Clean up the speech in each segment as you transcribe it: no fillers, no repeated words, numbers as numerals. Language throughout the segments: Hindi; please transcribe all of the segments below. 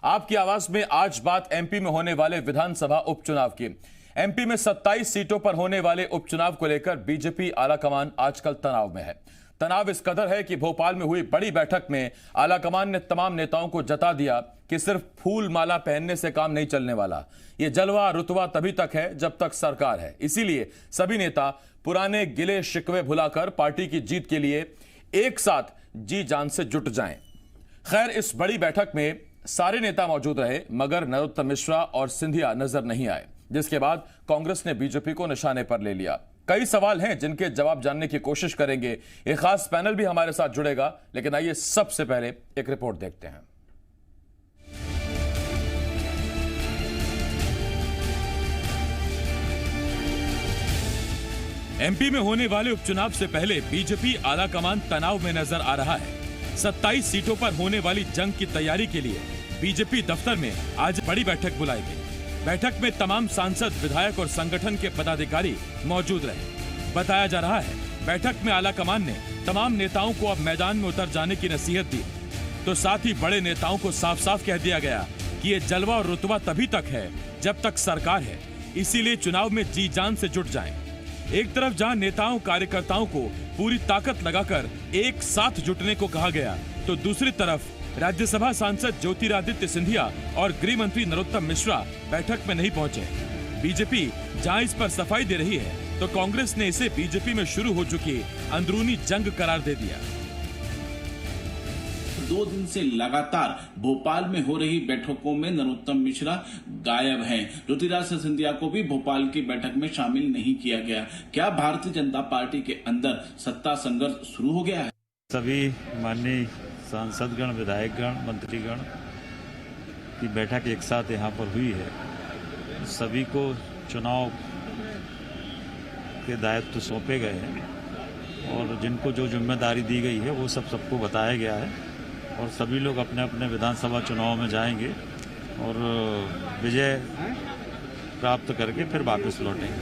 आपकी आवाज में आज बात एमपी में होने वाले विधानसभा उपचुनाव की। एमपी में 27 सीटों पर होने वाले उपचुनाव को लेकर बीजेपी आलाकमान आजकल तनाव में है। तनाव इस कदर है कि भोपाल में हुई बड़ी बैठक में आलाकमान ने तमाम नेताओं को जता दिया कि सिर्फ फूल माला पहनने से काम नहीं चलने वाला। ये जलवा रुतबा तभी तक है जब तक सरकार है। इसीलिए सभी नेता पुराने गिले शिकवे भुलाकर पार्टी की जीत के लिए एक साथ जी जान से जुट जाएं। खैर, इस बड़ी बैठक में सारे नेता मौजूद रहे मगर नरोत्तम मिश्रा और सिंधिया नजर नहीं आए, जिसके बाद कांग्रेस ने बीजेपी को निशाने पर ले लिया। कई सवाल हैं जिनके जवाब जानने की कोशिश करेंगे। एक खास पैनल भी हमारे साथ जुड़ेगा, लेकिन आइए सबसे पहले एक रिपोर्ट देखते हैं। एमपी में होने वाले उपचुनाव से पहले बीजेपी आलाकमान तनाव में नजर आ रहा है। 27 सीटों पर होने वाली जंग की तैयारी के लिए बीजेपी दफ्तर में आज बड़ी बैठक बुलाई गई। बैठक में तमाम सांसद, विधायक और संगठन के पदाधिकारी मौजूद रहे। बताया जा रहा है बैठक में आलाकमान ने तमाम नेताओं को अब मैदान में उतर जाने की नसीहत दी। तो साथ ही बड़े नेताओं को साफ साफ कह दिया गया कि ये जलवा और रुतबा तभी तक है जब तक सरकार है, इसीलिए चुनाव में जी जान से जुट जाएं। एक तरफ जहां नेताओं कार्यकर्ताओं को पूरी ताकत लगाकर एक साथ जुटने को कहा गया, तो दूसरी तरफ राज्यसभा सांसद ज्योतिरादित्य सिंधिया और गृह मंत्री नरोत्तम मिश्रा बैठक में नहीं पहुंचे। बीजेपी जहां इस पर सफाई दे रही है, तो कांग्रेस ने इसे बीजेपी में शुरू हो चुकी अंदरूनी जंग करार दे दिया। 2 दिन से लगातार भोपाल में हो रही बैठकों में नरोत्तम मिश्रा गायब हैं। ज्योतिरादित्य सिंधिया को भी भोपाल की बैठक में शामिल नहीं किया गया। क्या भारतीय जनता पार्टी के अंदर सत्ता संघर्ष शुरू हो गया है? सभी माननीय सांसदगण, विधायकगण, मंत्रीगण की बैठक एक साथ यहाँ पर हुई है। सभी को चुनाव के दायित्व सौंपे गए हैं और जिनको जो जिम्मेदारी दी गई है वो सबको बताया गया है और सभी लोग अपने अपने विधानसभा चुनाव में जाएंगे और विजय प्राप्त करके फिर वापस लौटेंगे।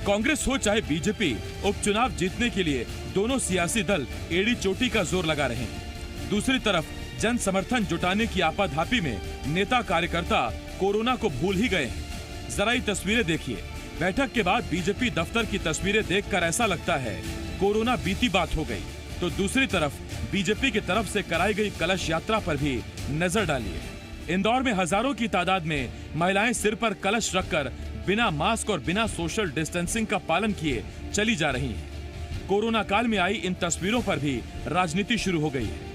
कांग्रेस हो चाहे बीजेपी, उपचुनाव जीतने के लिए दोनों सियासी दल एड़ी चोटी का जोर लगा रहे हैं। दूसरी तरफ जन समर्थन जुटाने की आपाधापी में नेता कार्यकर्ता कोरोना को भूल ही गए हैं। जरा ये तस्वीरें देखिए। बैठक के बाद बीजेपी दफ्तर की तस्वीरें देखकर ऐसा लगता है कोरोना बीती बात हो गई। तो दूसरी तरफ बीजेपी की तरफ से कराई गई कलश यात्रा पर भी नजर डालिए। इंदौर में हजारों की तादाद में महिलाएं सिर पर कलश रखकर बिना मास्क और बिना सोशल डिस्टेंसिंग का पालन किए चली जा रही हैं। कोरोना काल में आई इन तस्वीरों पर भी राजनीति शुरू हो गई है।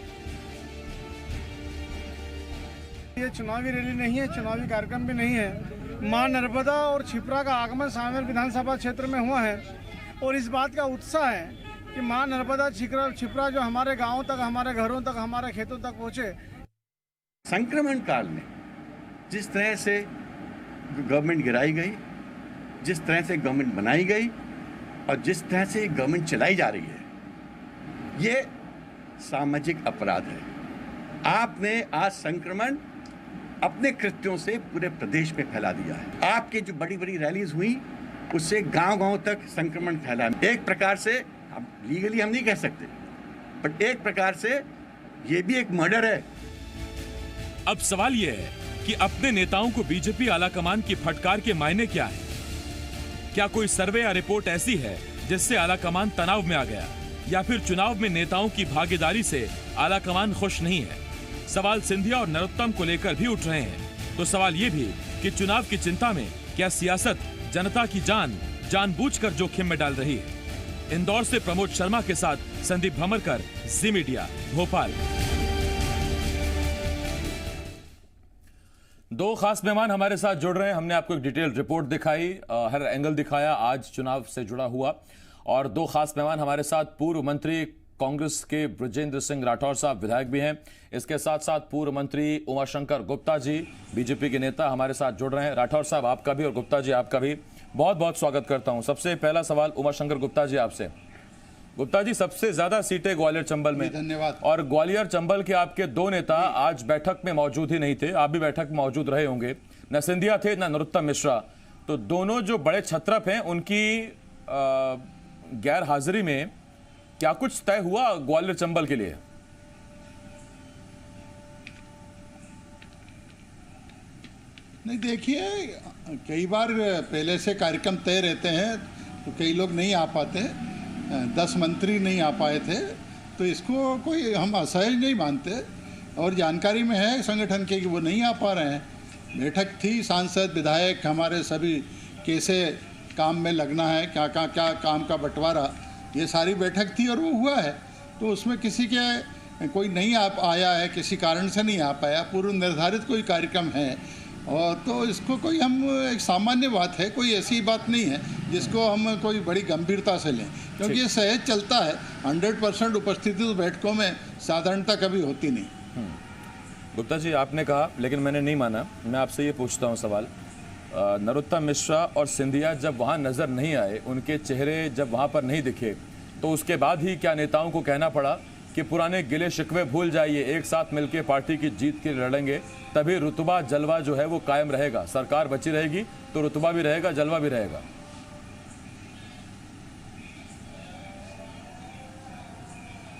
ये चुनावी रैली नहीं है, चुनावी कार्यक्रम भी नहीं है। मां नर्मदा और क्षिप्रा का आगमन सामेल विधानसभा क्षेत्र में हुआ है और इस बात का उत्साह है कि मां नर्मदा क्षिप्रा जो हमारे गांवों तक, हमारे घरों तक, हमारे खेतों तक पहुंचे। संक्रमण काल में जिस तरह से गवर्नमेंट गिराई गई, जिस तरह से गवर्नमेंट बनाई गई और जिस तरह से गवर्नमेंट चलाई जा रही है, ये सामाजिक अपराध है। आपने आज संक्रमण अपने कृत्यों से पूरे प्रदेश में फैला दिया है। आपकी जो बड़ी बड़ी रैलीज हुई उससे गांव-गांव तक संक्रमण फैला। एक प्रकार से अब लीगली हम नहीं कह सकते, बट एक प्रकार से ये भी एक मर्डर है। अब सवाल यह है कि अपने नेताओं को बीजेपी आलाकमान की फटकार के मायने क्या है? क्या कोई सर्वे या रिपोर्ट ऐसी है जिससे आलाकमान तनाव में आ गया, या फिर चुनाव में नेताओं की भागीदारी से आलाकमान खुश नहीं है? सवाल सिंधिया और नरोत्तम को लेकर भी उठ रहे हैं। तो सवाल ये भी कि चुनाव की चिंता में क्या सियासत जनता की जान जानबूझकर जोखिम में डाल रही है? इंदौर से प्रमोद शर्मा के साथ संदीप भमरकर, जी मीडिया, भोपाल। 2 खास मेहमान हमारे साथ जुड़ रहे हैं। हमने आपको एक डिटेल रिपोर्ट दिखाई, हर एंगल दिखाया आज चुनाव से जुड़ा हुआ, और 2 खास मेहमान हमारे साथ पूर्व मंत्री कांग्रेस के बृजेंद्र सिंह राठौर साहब, विधायक भी हैं। इसके साथ साथ पूर्व मंत्री उमाशंकर गुप्ता जी, बीजेपी के नेता, हमारे साथ जुड़ रहे हैं। राठौर साहब आपका भी और गुप्ता जी आपका भी बहुत बहुत स्वागत करता हूं। सबसे पहला सवाल उमाशंकर गुप्ता जी आपसे। गुप्ता जी, सबसे ज्यादा सीटें ग्वालियर चंबल में, धन्यवाद। और ग्वालियर चंबल के आपके 2 नेता आज बैठक में मौजूद ही नहीं थे। आप भी बैठक में मौजूद रहे होंगे। न सिंधिया थे न नरोत्तम मिश्रा। तो दोनों जो बड़े छत्रप हैं उनकी गैर हाजिरी में क्या कुछ तय हुआ ग्वालियर चंबल के लिए? नहीं, देखिए, कई बार पहले से कार्यक्रम तय रहते हैं तो कई लोग नहीं आ पाते, 10 मंत्री नहीं आ पाए थे, तो इसको कोई हम असहज नहीं मानते। और जानकारी में है संगठन के कि वो नहीं आ पा रहे हैं। बैठक थी, सांसद विधायक हमारे सभी कैसे काम में लगना है, क्या काम का बंटवारा, ये सारी बैठक थी और वो हुआ है। तो उसमें किसी के कोई नहीं आया है, किसी कारण से नहीं आ पाया, पूर्व निर्धारित कोई कार्यक्रम है। और तो इसको कोई हम एक सामान्य बात है, कोई ऐसी बात नहीं है जिसको हम कोई बड़ी गंभीरता से लें, क्योंकि ये सहज चलता है। 100% उपस्थिति तो बैठकों में साधारणता कभी होती नहीं। गुप्ता जी, आपने कहा, लेकिन मैंने नहीं माना। मैं आपसे ये पूछता हूँ सवाल, नरोत्तम मिश्रा और सिंधिया जब वहाँ नज़र नहीं आए, उनके चेहरे जब वहाँ पर नहीं दिखे, तो उसके बाद ही क्या नेताओं को कहना पड़ा कि पुराने गिले शिकवे भूल जाइए, एक साथ मिलकर पार्टी की जीत के लिए लड़ेंगे, तभी रुतबा जलवा जो है वो कायम रहेगा, सरकार बची रहेगी तो रुतबा भी रहेगा, जलवा भी रहेगा।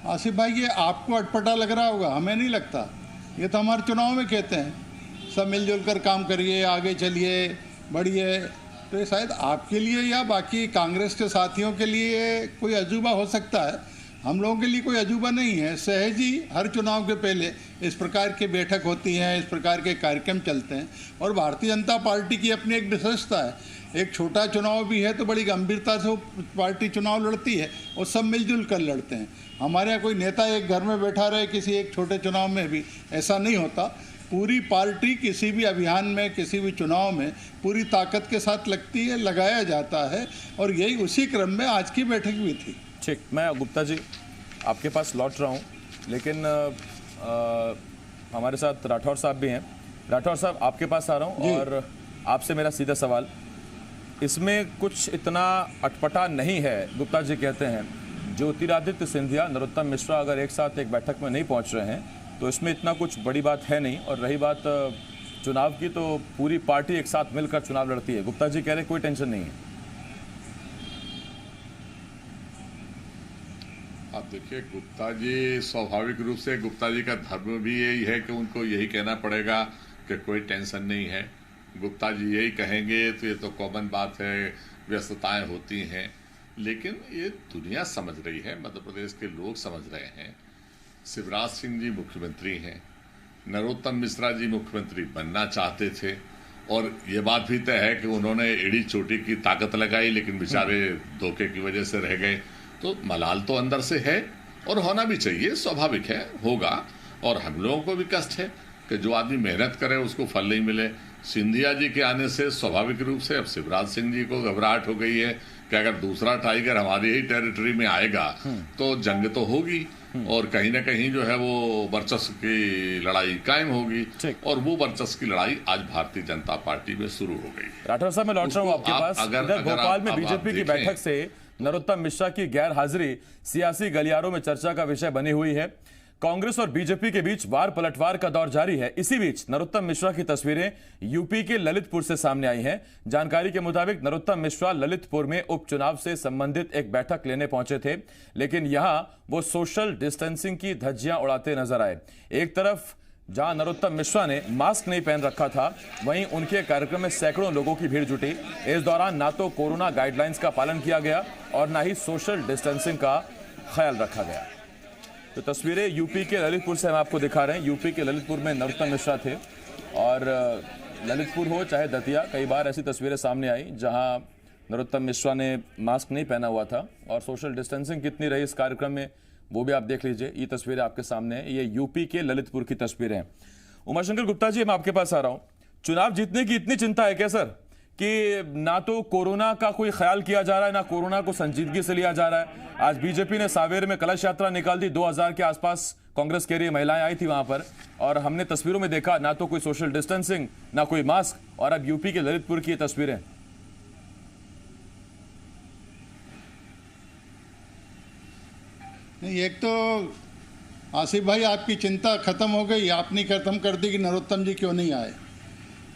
आसिफ भाई, ये आपको अटपटा लग रहा होगा, हमें नहीं लगता। ये तो हमारे चुनाव में कहते हैं, सब मिलजुल कर काम करिए, आगे चलिए, बढ़िए। तो ये शायद आपके लिए या बाकी कांग्रेस के साथियों के लिए कोई अजूबा हो सकता है, हम लोगों के लिए कोई अजूबा नहीं है। सहज ही हर चुनाव के पहले इस प्रकार की बैठक होती हैं, इस प्रकार के कार्यक्रम चलते हैं। और भारतीय जनता पार्टी की अपनी एक विशेषता है, एक छोटा चुनाव भी है तो बड़ी गंभीरता से वो पार्टी चुनाव लड़ती है और सब मिलजुल कर लड़ते हैं। हमारे यहाँ कोई नेता एक घर में बैठा रहे किसी एक छोटे चुनाव में भी, ऐसा नहीं होता। पूरी पार्टी किसी भी अभियान में, किसी भी चुनाव में पूरी ताकत के साथ लगती है, लगाया जाता है, और यही उसी क्रम में आज की बैठक भी थी। ठीक, मैं गुप्ता जी आपके पास लौट रहा हूँ, लेकिन हमारे साथ राठौर साहब भी हैं। राठौर साहब, आपके पास आ रहा हूँ और आपसे मेरा सीधा सवाल, इसमें कुछ इतना अटपटा नहीं है। गुप्ता जी कहते हैं ज्योतिरादित्य सिंधिया, नरोत्तम मिश्रा अगर एक साथ एक बैठक में नहीं पहुँच रहे हैं तो इसमें इतना कुछ बड़ी बात है नहीं। और रही बात चुनाव की, तो पूरी पार्टी एक साथ मिलकर चुनाव लड़ती है। गुप्ता जी कह रहे कोई टेंशन नहीं है। आप देखिए, गुप्ता जी स्वाभाविक रूप से, गुप्ता जी का धर्म भी यही है कि उनको यही कहना पड़ेगा कि कोई टेंशन नहीं है। गुप्ता जी यही कहेंगे तो ये तो कॉमन बात है, व्यस्तताएं होती हैं, लेकिन ये दुनिया समझ रही है, मध्य प्रदेश के लोग समझ रहे हैं। शिवराज सिंह जी मुख्यमंत्री हैं, नरोत्तम मिश्रा जी मुख्यमंत्री बनना चाहते थे, और ये बात भी तय है कि उन्होंने एड़ी चोटी की ताकत लगाई, लेकिन बेचारे धोखे की वजह से रह गए। तो मलाल तो अंदर से है और होना भी चाहिए, स्वाभाविक है, होगा। और हम लोगों को भी कष्ट है कि जो आदमी मेहनत करे उसको फल नहीं मिले। सिंधिया जी के आने से स्वाभाविक रूप से अब शिवराज सिंह जी को घबराहट हो गई है कि अगर दूसरा टाइगर हमारी ही टेरिटरी में आएगा तो जंग तो होगी, और कहीं ना कहीं जो है वो वर्चस्व की लड़ाई कायम होगी। और वो वर्चस्व की लड़ाई आज भारतीय जनता पार्टी में शुरू हो गई। राठौर साहब, मैं लौट रहा हूँ आपके पास। इधर भोपाल में बीजेपी की बैठक से नरोत्तम मिश्रा की गैर हाजिरी सियासी गलियारों में चर्चा का विषय बनी हुई है। कांग्रेस और बीजेपी के बीच वार पलटवार का दौर जारी है। इसी बीच नरोत्तम मिश्रा की तस्वीरें यूपी के ललितपुर से सामने आई हैं। जानकारी के मुताबिक नरोत्तम मिश्रा ललितपुर में उपचुनाव से संबंधित एक बैठक लेने पहुंचे थे, लेकिन यहां वो सोशल डिस्टेंसिंग की धज्जियां उड़ाते नजर आए। एक तरफ जहां नरोत्तम मिश्रा ने मास्क नहीं पहन रखा था, वहीं उनके कार्यक्रम में सैकड़ों लोगों की भीड़ जुटी। इस दौरान ना तो कोरोना गाइडलाइंस का पालन किया गया और ना ही सोशल डिस्टेंसिंग का ख्याल रखा गया। तो तस्वीरें यूपी के ललितपुर से हम आपको दिखा रहे हैं। यूपी के ललितपुर में नरोत्तम मिश्रा थे, और ललितपुर हो चाहे दतिया, कई बार ऐसी तस्वीरें सामने आई जहां नरोत्तम मिश्रा ने मास्क नहीं पहना हुआ था। और सोशल डिस्टेंसिंग कितनी रही इस कार्यक्रम में, वो भी आप देख लीजिए। ये तस्वीरें आपके सामने हैं, ये यूपी के ललितपुर की तस्वीरें हैं। उमाशंकर गुप्ता जी, मैं आपके पास आ रहा हूं। चुनाव जीतने की इतनी चिंता है क्या सर, कि ना तो कोरोना का कोई ख्याल किया जा रहा है, ना कोरोना को संजीदगी से लिया जा रहा है। आज बीजेपी ने सावेर में कलश यात्रा निकाल दी, 2000 के आसपास कांग्रेस के लिए महिलाएं आई थी वहां पर, और हमने तस्वीरों में देखा ना तो कोई सोशल डिस्टेंसिंग, ना कोई मास्क, और अब यूपी के ललितपुर की ये तस्वीरें। नहीं, एक तो आसिफ भाई आपकी चिंता खत्म हो गई, आपने खत्म कर दी कि नरोत्तम जी क्यों नहीं आए।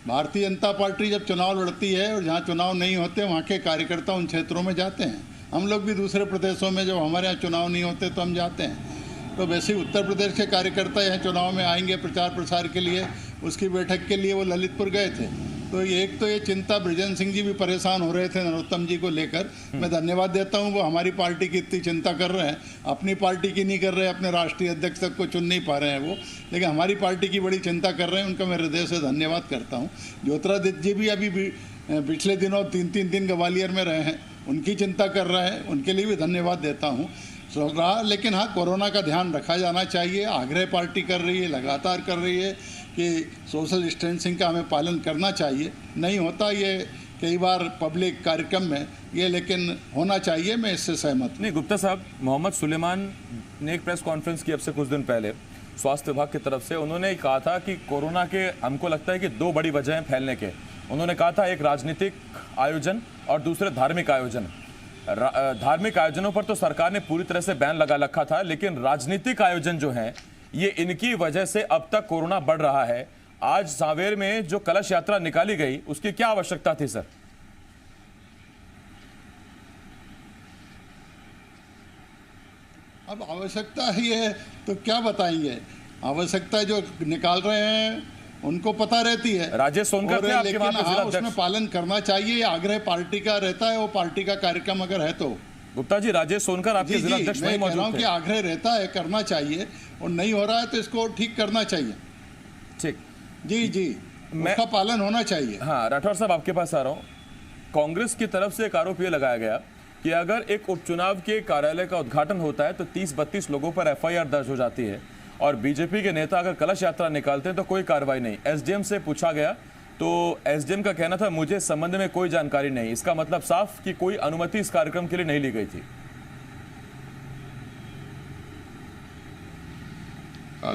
भारतीय जनता पार्टी जब चुनाव लड़ती है और जहाँ चुनाव नहीं होते वहाँ के कार्यकर्ता उन क्षेत्रों में जाते हैं। हम लोग भी दूसरे प्रदेशों में जब हमारे यहाँ चुनाव नहीं होते तो हम जाते हैं। तो वैसे ही उत्तर प्रदेश के कार्यकर्ता यहाँ चुनाव में आएंगे प्रचार प्रसार के लिए, उसकी बैठक के लिए वो ललितपुर गए थे। तो एक तो ये चिंता बृजेंद्र सिंह जी भी परेशान हो रहे थे नरोत्तम जी को लेकर, मैं धन्यवाद देता हूँ वो हमारी पार्टी की इतनी चिंता कर रहे हैं, अपनी पार्टी की नहीं कर रहे, अपने राष्ट्रीय अध्यक्ष तक को चुन नहीं पा रहे हैं वो, लेकिन हमारी पार्टी की बड़ी चिंता कर रहे हैं, उनका मैं हृदय से धन्यवाद करता हूँ। ज्योतिरादित्य जी भी अभी पिछले दिनों 3-3 दिन ग्वालियर में रहे हैं, उनकी चिंता कर रहे हैं, उनके लिए भी धन्यवाद देता हूँ। लेकिन हाँ, कोरोना का ध्यान रखा जाना चाहिए, आग्रह पार्टी कर रही है, लगातार कर रही है कि सोशल डिस्टेंसिंग का हमें पालन करना चाहिए। नहीं होता ये कई बार पब्लिक कार्यक्रम में ये, लेकिन होना चाहिए, मैं इससे सहमत हूँ। नहीं, गुप्ता साहब, मोहम्मद सुलेमान ने एक प्रेस कॉन्फ्रेंस की अब से कुछ दिन पहले स्वास्थ्य विभाग की तरफ से, उन्होंने कहा था कि कोरोना के हमको लगता है कि 2 बड़ी वजह हैं फैलने के। उन्होंने कहा था एक राजनीतिक आयोजन और दूसरे धार्मिक आयोजन। धार्मिक आयोजनों पर तो सरकार ने पूरी तरह से बैन लगा रखा था, लेकिन राजनीतिक आयोजन जो हैं ये इनकी वजह से अब तक कोरोना बढ़ रहा है। आज सांवेर में जो कलश यात्रा निकाली गई उसकी क्या आवश्यकता थी सर? अब आवश्यकता ही है तो क्या बताएंगे, आवश्यकता जो निकाल रहे हैं उनको पता रहती है। राजेश सोनकर थे आपके वहां पे जिला अध्यक्ष, उसमें पालन करना चाहिए, आग्रह पार्टी का रहता है, वो पार्टी का कार्यक्रम अगर है तो। गुप्ता जी, राजेश सोनकर आपके जिला अध्यक्ष वहीं मौजूद थे। आग्रह रहता है, करना चाहिए, और नहीं हो रहा है तो इसको ठीक करना चाहिए। ठीक, जी, उसका पालन होना चाहिए। हाँ, राठौर साहब आपके पास आ रहा हूँ। कांग्रेस की तरफ से एक आरोप ये लगाया गया कि अगर एक उपचुनाव के कार्यालय का उद्घाटन होता है तो 30-32 लोगों पर FIR दर्ज हो जाती है, और बीजेपी के नेता अगर कलश यात्रा निकालते हैं तो कोई कार्रवाई नहीं। SDM से पूछा गया तो SDM का कहना था मुझे इस संबंध में कोई जानकारी नहीं। इसका मतलब साफ कि कोई अनुमति इस कार्यक्रम के लिए नहीं ली गई थी।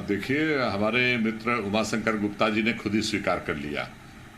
देखिए, हमारे मित्र उमाशंकर गुप्ता जी ने खुद ही स्वीकार कर लिया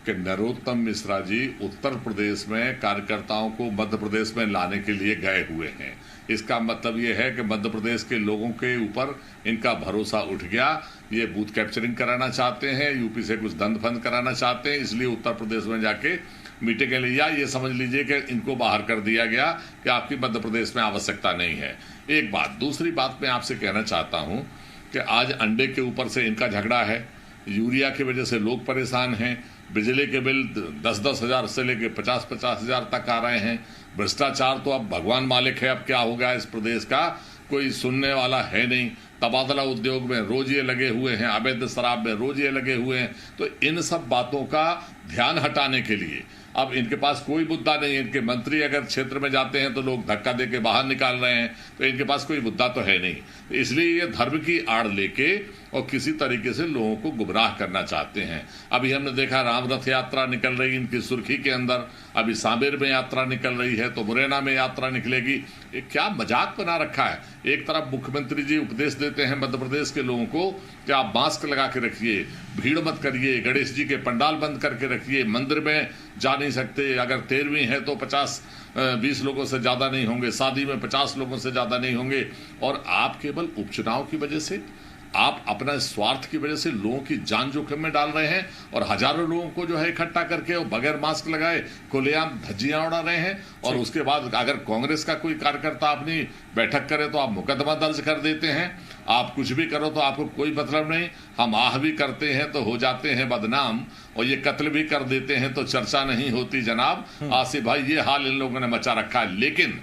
कि नरोत्तम मिश्रा जी उत्तर प्रदेश में कार्यकर्ताओं को मध्य प्रदेश में लाने के लिए गए हुए हैं। इसका मतलब ये है कि मध्य प्रदेश के लोगों के ऊपर इनका भरोसा उठ गया। ये बूथ कैप्चरिंग कराना चाहते हैं, यूपी से कुछ दंड फंद कराना चाहते हैं, इसलिए उत्तर प्रदेश में जाके मीटिंग के लिए, या ये समझ लीजिए कि इनको बाहर कर दिया गया कि आपकी मध्य प्रदेश में आवश्यकता नहीं है। एक बात। दूसरी बात मैं आपसे कहना चाहता हूँ कि आज अंडे के ऊपर से इनका झगड़ा है, यूरिया की वजह से लोग परेशान हैं, बिजली के बिल 10-10 हज़ार से लेके 50-50 हज़ार तक आ रहे हैं। भ्रष्टाचार तो अब भगवान मालिक है, अब क्या हो गया इस प्रदेश का कोई सुनने वाला है नहीं। तबादला उद्योग में रोज ये लगे हुए हैं, अवैध शराब में रोज ये लगे हुए हैं। तो इन सब बातों का ध्यान हटाने के लिए अब इनके पास कोई मुद्दा नहीं है। इनके मंत्री अगर क्षेत्र में जाते हैं तो लोग धक्का दे के बाहर निकाल रहे हैं, तो इनके पास कोई मुद्दा तो है नहीं। इसलिए ये धर्म की आड़ लेके और किसी तरीके से लोगों को गुमराह करना चाहते हैं। अभी हमने देखा राम रथ यात्रा निकल रही इनकी सुर्खी के अंदर, अभी सांवेर में यात्रा निकल रही है, तो मुरैना में यात्रा निकलेगी। ये क्या मजाक बना रखा है। एक तरफ मुख्यमंत्री जी उपदेश देते हैं मध्य प्रदेश के लोगों को कि आप मास्क लगा के रखिए, भीड़ मत करिए, गणेश जी के पंडाल बंद करके रखिए, मंदिर में जा नहीं सकते, अगर 13वीं है तो 50-20 लोगों से ज्यादा नहीं होंगे, शादी में 50 लोगों से ज्यादा नहीं होंगे। और आप केवल उपचुनाव की वजह से, आप अपना स्वार्थ की वजह से लोगों की जान जोखिम में डाल रहे हैं और हजारों लोगों को जो है इकट्ठा करके और बगैर मास्क लगाए खुलेआम धज्जियां उड़ा रहे हैं। और उसके बाद अगर कांग्रेस का कोई कार्यकर्ता अपनी बैठक करे तो आप मुकदमा दर्ज कर देते हैं। आप कुछ भी करो तो आपको कोई मतलब नहीं। हम आह भी करते हैं तो हो जाते हैं बदनाम, और ये कत्ल भी कर देते हैं तो चर्चा नहीं होती जनाब। आसिफ भाई, ये हाल इन लोगों ने मचा रखा है, लेकिन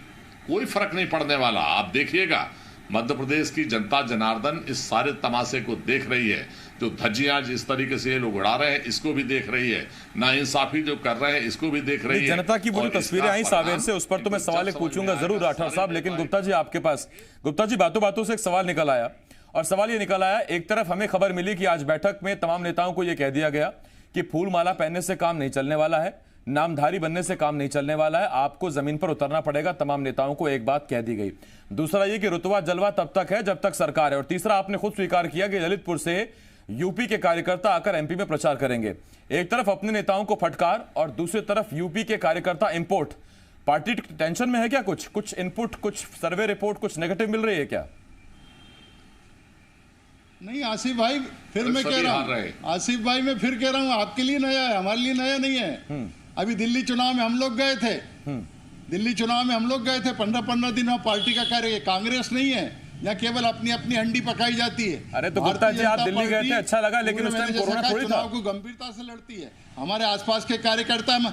कोई फर्क नहीं पड़ने वाला। आप देखिएगा मध्य प्रदेश की जनता जनार्दन इस सारे तमाशे को देख रही है। जो धज्जियां जिस तरीके से ये लोग उड़ा रहे हैं इसको भी देख रही है, नाइंसाफी जो कर रहे हैं इसको भी देख रही है। जनता की बुरी तस्वीरें आई सांवेर से, उस पर तो मैं सवाल पूछूंगा जरूर राठौर साहब, लेकिन गुप्ता जी आपके पास। गुप्ता जी, बातों बातों से एक सवाल निकल आया, और सवाल ये निकल आया, एक तरफ हमें खबर मिली कि आज बैठक में तमाम नेताओं को यह कह दिया गया कि फूल माला पहनने से काम नहीं चलने वाला है, नामधारी बनने से काम नहीं चलने वाला है, आपको जमीन पर उतरना पड़ेगा। तमाम नेताओं को एक बात कह दी गई। दूसरा ये कि रुतबा जलवा तब तक है जब तक सरकार है, और तीसरा आपने खुद स्वीकार किया कि ललितपुर से यूपी के कार्यकर्ता आकर MP में प्रचार करेंगे। एक तरफ अपने नेताओं को फटकार और दूसरी तरफ यूपी के कार्यकर्ता इंपोर्ट। पार्टी टेंशन में है क्या? कुछ इनपुट, कुछ सर्वे रिपोर्ट, कुछ नेगेटिव मिल रही है क्या? नहीं आसिफ भाई, फिर मैं कह रहा हूँ, आसिफ भाई मैं फिर कह रहा हूँ, आपके लिए नया है, हमारे लिए नया नहीं है। अभी दिल्ली चुनाव में हम लोग गए थे, दिल्ली चुनाव में हम लोग गए थे, 15-15 दिन वहाँ पार्टी का कार्य, कांग्रेस नहीं है, या केवल अपनी अपनी हंडी पकाई जाती है? अरे तो गुप्ता जी, आप दिल्ली गए थे, अच्छा लगा, लेकिन उस टाइम कोरोना थोड़ी था। चुनाव को गंभीरता से लड़ती है, हमारे आसपास के कार्यकर्ता में।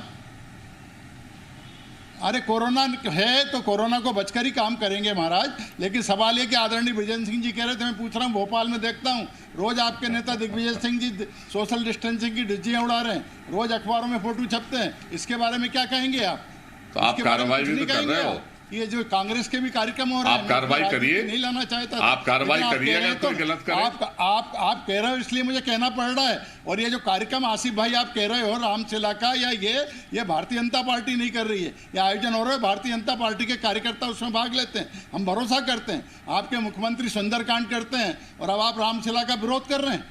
अरे कोरोना है तो कोरोना को बचकर ही काम करेंगे महाराज। लेकिन सवाल ये कि आदरणीय बृजेंद्र सिंह जी कह रहे थे, मैं पूछ रहा हूँ, भोपाल में देखता हूँ रोज आपके नेता दिग्विजय सिंह जी सोशल डिस्टेंसिंग की डिज्जियाँ उड़ा रहे हैं, रोज अखबारों में फोटो छपते हैं। इसके बारे में क्या कहेंगे आप? तो आप कार्रवाई भी तो कर रहे हो। ये जो कांग्रेस के भी कार्यक्रम हो रहे हैं, आप कार्रवाई करिए, नहीं लाना चाहता, आप कार्रवाई करिए अगर कोई गलत करे। आप कह रहे हो इसलिए मुझे कहना पड़ रहा है। और ये जो कार्यक्रम आसिफ भाई आप कह रहे हो रामचला का, या ये भारतीय जनता पार्टी नहीं कर रही है, ये आयोजन हो रहा है, भारतीय जनता पार्टी के कार्यकर्ता उसमें भाग लेते हैं, हम भरोसा करते हैं। आपके मुख्यमंत्री सुंदरकांड करते हैं और अब आप रामचला का विरोध कर रहे हैं।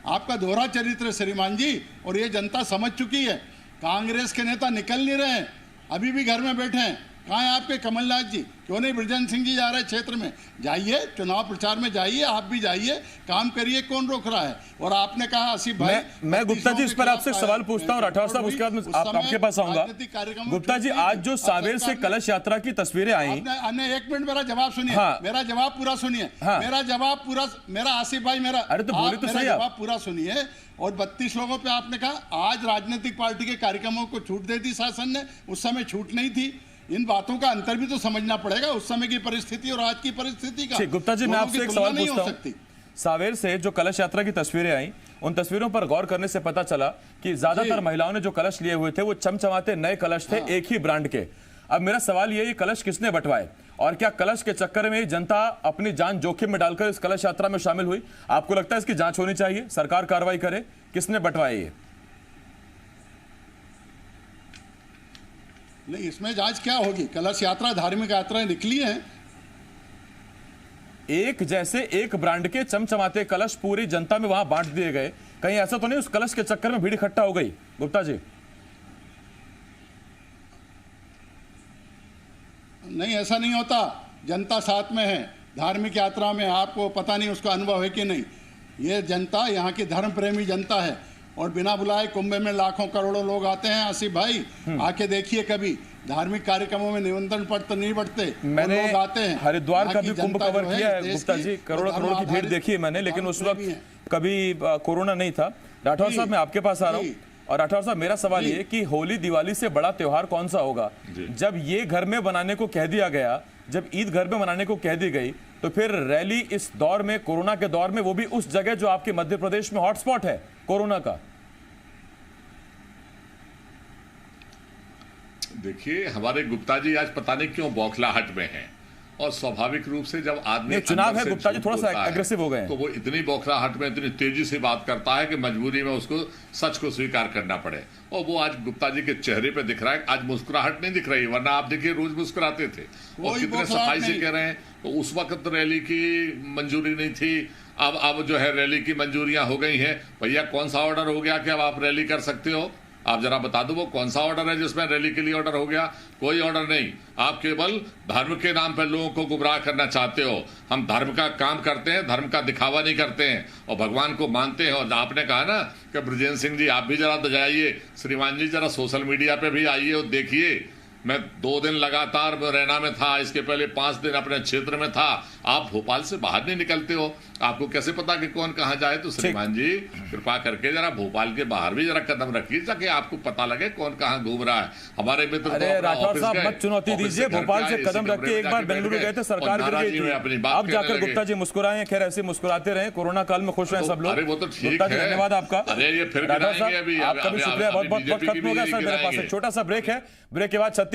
आपका दोहरा चरित्र है श्रीमान जी, और ये जनता समझ चुकी है। कांग्रेस के नेता निकल नहीं रहे हैं, अभी भी घर में बैठे हैं। कहाँ है आपके कमलनाथ जी? क्यों नहीं बृजेंद्र सिंह जी जा रहे क्षेत्र में? जाइए, चुनाव प्रचार में जाइए, आप भी जाइए, काम करिए, कौन रोक रहा है? और आपने कहा आसिफ भाई, मैं गुप्ता जी इस पर आपसे एक सवाल पूछता हूँ, राठौर साहब, उसके बाद आपके पास आऊंगा। गुप्ता जी, आज जो सावेर से कलश यात्रा की तस्वीरें आई, एक मिनट मेरा जवाब सुनिए। हाँ। मेरा जवाब पूरा सुनिए। हाँ। मेरा आसिफ भाई, मेरा अरे तो बोले तो सही, जवाब पूरा सुनिए। और 32 लोगों पे आपने कहा आज राजनीतिक पार्टी के कार्यक्रमों को छूट दे दी शासन ने, उस समय छूट नहीं थी। इन बातों का अंतर भी तो समझना पड़ेगा, उस समय की परिस्थिति और आज की परिस्थिति का। गुप्ता जी, मैं आपसे एक सवाल पूछता हूं। सावेर से जो कलश यात्रा की तस्वीरें आई, उन तस्वीरों पर गौर करने से पता चला कि ज्यादातर महिलाओं ने जो कलश लिए हुए थे वो चमचमाते नए कलश थे, एक ही ब्रांड के। अब मेरा सवाल ये कलश किसने बंटवाए, और क्या कलश के चक्कर में जनता अपनी जान जोखिम में डालकर इस कलश यात्रा में शामिल हुई? आपको लगता है इसकी जांच होनी चाहिए, सरकार कार्रवाई करे? किसने बंटवाए ये? नहीं, इसमें जांच क्या होगी? कलश यात्रा धार्मिक यात्राएं निकली हैं। एक जैसे एक ब्रांड के चमचमाते कलश पूरी जनता में वहां बांट दिए गए, कहीं ऐसा तो नहीं उस कलश के चक्कर में भीड़ इकट्ठा हो गई? गुप्ता जी, नहीं, ऐसा नहीं होता। जनता साथ में है धार्मिक यात्रा में, आपको पता नहीं उसका अनुभव है कि नहीं। ये जनता यहाँ की धर्म प्रेमी जनता है, और बिना बुलाए कुंभ में लाखों करोड़ों लोग आते हैं। आसिफ भाई, आके देखिए, कभी धार्मिक कार्यक्रमों में निमंत्रण पत्र नहीं बढ़ते, मैंने लोग आते हैं। हरिद्वार का भी कुंभ कवर किया है गुप्ता जी, करोड़ों करोड़ की भीड़ देखी है मैंने, लेकिन उस वक्त कभी कोरोना नहीं था। राठौर साहब, मैं आपके पास आ रहा हूँ। और राठौर साहब, मेरा सवाल ये कि होली दिवाली से बड़ा त्योहार कौन सा होगा? जब ये घर में बनाने को कह दिया गया, जब ईद घर में मनाने को कह दी गई, तो फिर रैली इस दौर में, कोरोना के दौर में, वो भी उस जगह जो आपके मध्य प्रदेश में हॉटस्पॉट है कोरोना का। देखिए, हमारे गुप्ता जी आज पता नहीं क्यों बौखलाहट में हैं, और स्वाभाविक रूप से जब आदमी चुनाव है गुप्ता जी, थोड़ा सा एग्रेसिव हो गए हैं, तो वो इतनी बौखलाहट में इतनी तेजी से बात करता है कि मजबूरी में उसको सच को स्वीकार करना पड़े। और वो आज गुप्ता जी के चेहरे पे दिख रहा है, आज मुस्कुराहट नहीं दिख रही, वरना आप देखिए रोज मुस्कुराते थे और कितने सफाई से कह रहे हैं। तो उस वक्त रैली की मंजूरी नहीं थी, अब जो है रैली की मंजूरियां हो गई हैं। भैया, कौन सा ऑर्डर हो गया कि अब आप रैली कर सकते हो? आप जरा बता दो वो कौन सा ऑर्डर है जिसमें रैली के लिए ऑर्डर हो गया? कोई ऑर्डर नहीं। आप केवल धर्म के नाम पर लोगों को गुमराह करना चाहते हो। हम धर्म का काम करते हैं, धर्म का दिखावा नहीं करते हैं, और भगवान को मानते हैं। और आपने कहा ना कि बृजेंद्र सिंह जी, आप भी जरा जाइए, श्रीमान जी जरा सोशल मीडिया पे भी आइए और देखिए। मैं 2 दिन लगातार मुरैना में था, इसके पहले 5 दिन अपने क्षेत्र में था। आप भोपाल से बाहर नहीं निकलते हो, आपको कैसे पता कि कौन कहाँ जाए? तो श्रीमान जी, कृपा करके जरा भोपाल के बाहर भी जरा कदम रखिए, ताकि आपको पता लगे कौन कहाँ घूम रहा है। हमारे मित्र राठौर साहब, मत चुनौती दीजिए, भोपाल से कदम रख के एक बार बेंगलुरु गए थे, सरकार गिर गई थी, अब जाकर गुप्ता जी मुस्कुराए। खैर, ऐसे मुस्कुराते रहे, कोरोना काल में खुश रहे सब लोग। अरे वो तो ठीक है, धन्यवाद आपका। अरे ये फिर राठौर साहब, आपका भी शुक्रिया, बहुत बहुत खत्म हो गया सर। मेरे पास एक छोटा सा ब्रेक है, ब्रेक के बाद 36